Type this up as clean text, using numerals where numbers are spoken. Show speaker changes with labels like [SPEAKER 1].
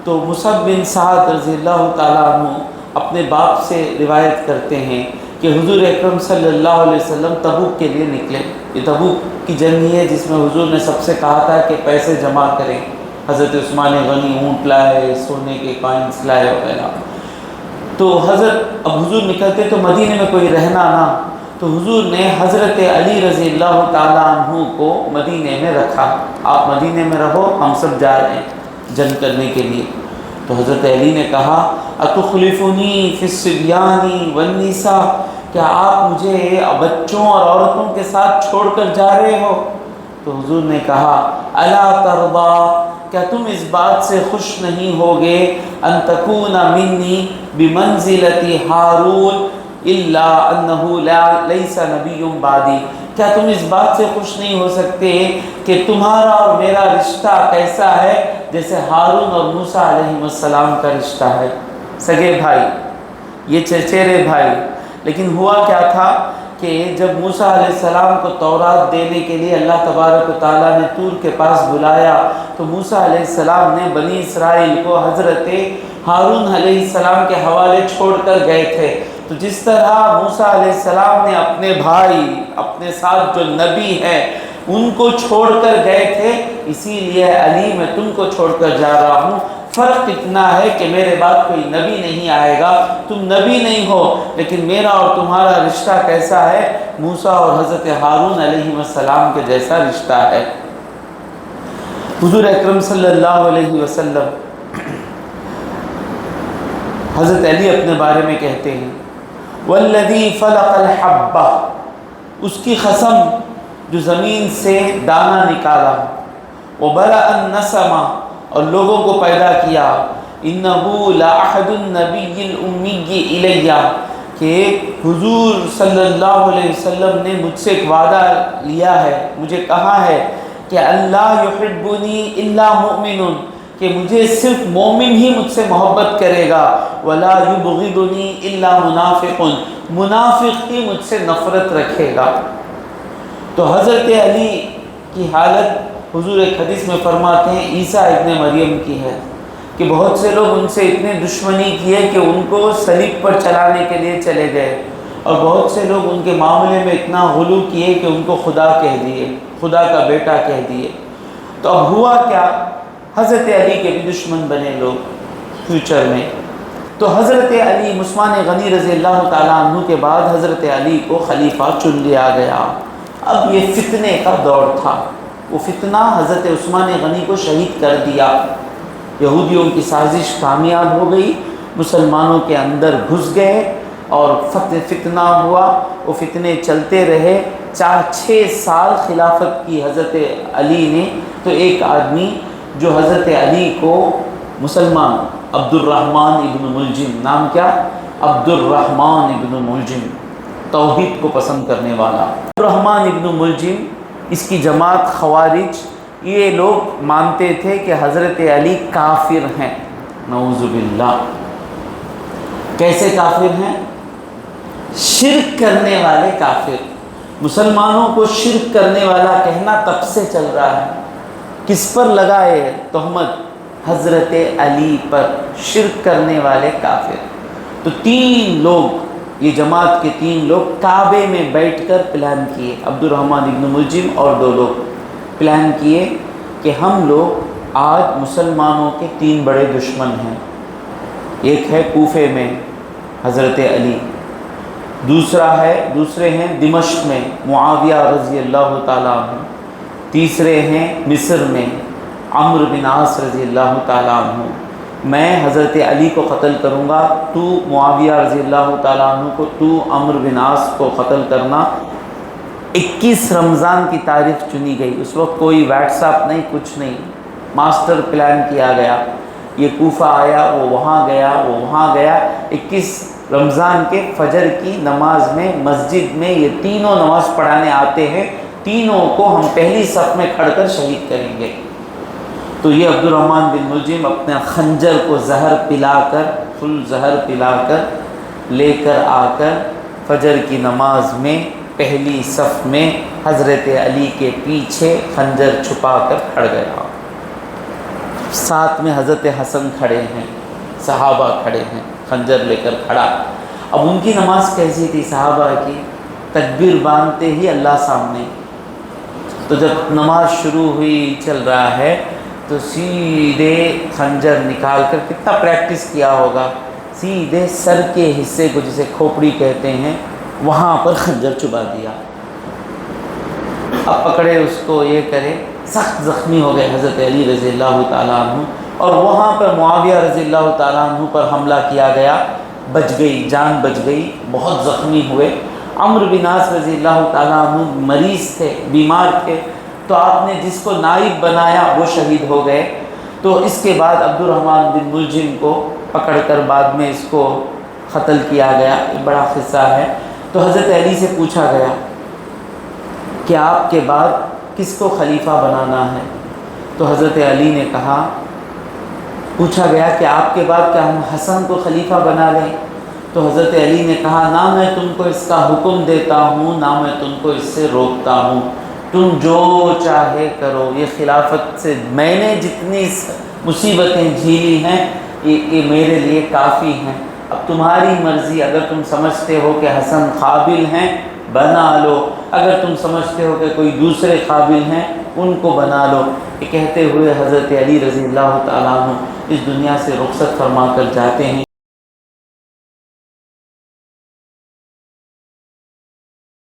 [SPEAKER 1] تو مصعب بن سعد رضی اللہ تعالیٰ عنہ اپنے باپ سے روایت کرتے ہیں کہ حضور اکرم صلی اللہ علیہ وسلم تبوک کے لیے نکلے۔ یہ تبوک کی جنگ ہی ہے جس میں حضور نے سب سے کہا تھا کہ پیسے جمع کریں۔ حضرت عثمان غنی اونٹ لائے، سونے کے کائنس لائے وغیرہ۔ تو اب حضور نکلتے تو مدینے میں کوئی رہنا نہ، تو حضور نے حضرت علی رضی اللہ تعالیٰ عنہ کو مدینے میں رکھا، آپ مدینے میں رہو، ہم سب جا رہے ہیں جنگ کرنے کے لیے۔ تو حضرت علی نے کہا اتخلفنی فی الصبیان والنساء، کیا آپ مجھے بچوں اور عورتوں کے ساتھ چھوڑ کر جا رہے ہو؟ تو حضور نے کہا الا ترضی، کیا تم اس بات سے خوش نہیں ہوگے ان تکون منی بمنزلۃ ہارون الا انہ لیس نبی بعدی، کیا تم اس بات سے خوش نہیں ہو سکتے کہ تمہارا اور میرا رشتہ کیسا ہے جیسے ہارون اور موسیٰ علیہ السلام کا رشتہ ہے، سگے بھائی، یہ چچیرے بھائی۔ لیکن ہوا کیا تھا کہ جب موسیٰ علیہ السلام کو تورات دینے کے لیے اللہ تبارک و تعالیٰ نے طور کے پاس بلایا، تو موسیٰ علیہ السلام نے بنی اسرائیل کو حضرت ہارون علیہ السلام کے حوالے چھوڑ کر گئے تھے۔ تو جس طرح موسیٰ علیہ السلام نے اپنے بھائی، اپنے ساتھ جو نبی ہیں، ان کو چھوڑ کر گئے تھے، اسی لیے علی میں تم کو چھوڑ کر جا رہا ہوں۔ فرق اتنا ہے کہ میرے بعد کوئی نبی نہیں آئے گا، تم نبی نہیں ہو، لیکن میرا اور تمہارا رشتہ کیسا ہے؟ موسیٰ اور حضرت ہارون علیہ السلام کے جیسا رشتہ ہے۔ حضور اکرم صلی اللہ علیہ وسلم حضرت علی اپنے بارے میں کہتے ہیں والذی فلق الحبہ، اس کی قسم جو زمین سے دانہ نکالا، وبرأ النسمہ، اور لوگوں کو پیدا کیا، انہ لعہد النبی الامی الیہ، کہ حضور صلی اللہ علیہ وسلم نے مجھ سے ایک وعدہ لیا ہے، مجھے کہا ہے کہ اللہ یحبنی الا مؤمن، کہ مجھے صرف مومن ہی مجھ سے محبت کرے گا، ولا یبغضنی الا منافق، منافق ہی مجھ سے نفرت رکھے گا۔ تو حضرت علی کی حالت حضور ایک حدیث میں فرماتے ہیں عیسیٰ ابن مریم کی ہے کہ بہت سے لوگ ان سے اتنے دشمنی کیے کہ ان کو صلیب پر چلانے کے لیے چلے گئے، اور بہت سے لوگ ان کے معاملے میں اتنا غلو کیے کہ ان کو خدا کہہ دیے، خدا کا بیٹا کہہ دیے۔ تو اب ہوا کیا، حضرت علی کے بھی دشمن بنے لوگ فیوچر میں۔ تو حضرت علی عثمان غنی رضی اللہ تعالیٰ عنہ کے بعد حضرت علی کو خلیفہ چن لیا گیا۔ اب یہ فتنے کا دور تھا، وہ فتنہ حضرت عثمان غنی کو شہید کر دیا۔ یہودیوں کی سازش کامیاب ہو گئی، مسلمانوں کے اندر گھس گئے اور فتنہ ہوا، وہ فتنے چلتے رہے۔ 4-6 سال خلافت کی حضرت علی نے، تو ایک آدمی جو حضرت علی کو مسلمان عبد الرحمن ابن ملجم، نام کیا؟ عبد الرحمن ابن ملجم، توحید کو پسند کرنے والا عبد الرحمن ابن ملجم، اس کی جماعت خوارج، یہ لوگ مانتے تھے کہ حضرت علی کافر ہیں، نعوذ باللہ۔ کیسے کافر ہیں؟ شرک کرنے والے کافر۔ مسلمانوں کو شرک کرنے والا کہنا تب سے چل رہا ہے۔ کس پر لگائے تہمت؟ حضرت علی پر، شرک کرنے والے کافر۔ تو 3 لوگ، یہ جماعت کے 3 لوگ کعبے میں بیٹھ کر پلان کیے، عبد الرحمن ابن ملجم اور 2 لوگ پلان کیے کہ ہم لوگ آج مسلمانوں کے 3 بڑے دشمن ہیں۔ ایک ہے کوفے میں حضرت علی، دوسرے ہیں دمشق میں معاویہ رضی اللہ تعالیٰ عنہ، تیسرے ہیں مصر میں عمرو بن عاص رضی اللہ تعالیٰ عنہ۔ میں حضرت علی کو قتل کروں گا، تو معاویہ رضی اللہ تعالیٰ عنہ کو، تو عمرو بن عاص کو قتل کرنا۔ 21 رمضان کی تاریخ چنی گئی، اس وقت کوئی واٹس ایپ نہیں، کچھ نہیں، ماسٹر پلان کیا گیا۔ یہ کوفہ آیا، وہ وہاں گیا، وہ وہاں گیا۔ 21 رمضان کے فجر کی نماز میں مسجد میں یہ تینوں نماز پڑھانے آتے ہیں، تینوں کو ہم پہلی صف میں کھڑ کر شہید کریں گے۔ تو یہ عبد الرحمن بن ملجم اپنے خنجر کو زہر پلا کر، فل زہر پلا کر لے کر آ کر فجر کی نماز میں پہلی صف میں حضرت علی کے پیچھے خنجر چھپا کر کھڑ گیا۔ ساتھ میں حضرت حسن کھڑے ہیں، صحابہ کھڑے ہیں، خنجر لے کر کھڑا۔ اب ان کی نماز کیسی تھی صحابہ کی؟ تکبیر باندھتے ہی اللہ سامنے۔ تو جب نماز شروع ہوئی، چل رہا ہے، تو سیدھے خنجر نکال کر، کتنا پریکٹس کیا ہوگا، سیدھے سر کے حصے کو جسے کھوپڑی کہتے ہیں وہاں پر خنجر چبا دیا۔ اب پکڑے اس کو، یہ کرے، سخت زخمی ہو گئے حضرت علی رضی اللہ تعالیٰ عنہ، اور وہاں پر معاویہ رضی اللہ تعالیٰ عنہ پر حملہ کیا گیا، بچ گئی، جان بچ گئی، بہت زخمی ہوئے۔ عمرو بن عاص رضی اللہ تعالیٰ عنہ مریض تھے، بیمار تھے، تو آپ نے جس کو نائب بنایا وہ شہید ہو گئے۔ تو اس کے بعد عبد الرحمن بن ملجم کو پکڑ کر بعد میں اس کو قتل کیا گیا، یہ بڑا قصہ ہے۔ تو حضرت علی سے پوچھا گیا کہ آپ کے بعد کس کو خلیفہ بنانا ہے؟ تو حضرت علی نے کہا، پوچھا گیا کہ آپ کے بعد کیا ہم حسن کو خلیفہ بنا لیں؟ تو حضرت علی نے کہا، نہ میں تم کو اس کا حکم دیتا ہوں، نہ میں تم کو اس سے روکتا ہوں، تم جو چاہے کرو، یہ خلافت سے میں نے جتنی مصیبتیں جھیلی ہیں یہ میرے لیے کافی ہیں، اب تمہاری مرضی، اگر تم سمجھتے ہو کہ حسن قابل ہیں بنا لو، اگر تم سمجھتے ہو کہ کوئی دوسرے قابل ہیں ان کو بنا لو۔ یہ کہتے ہوئے حضرت علی رضی اللہ تعالیٰ عنہ اس دنیا سے رخصت فرما کر جاتے ہیں۔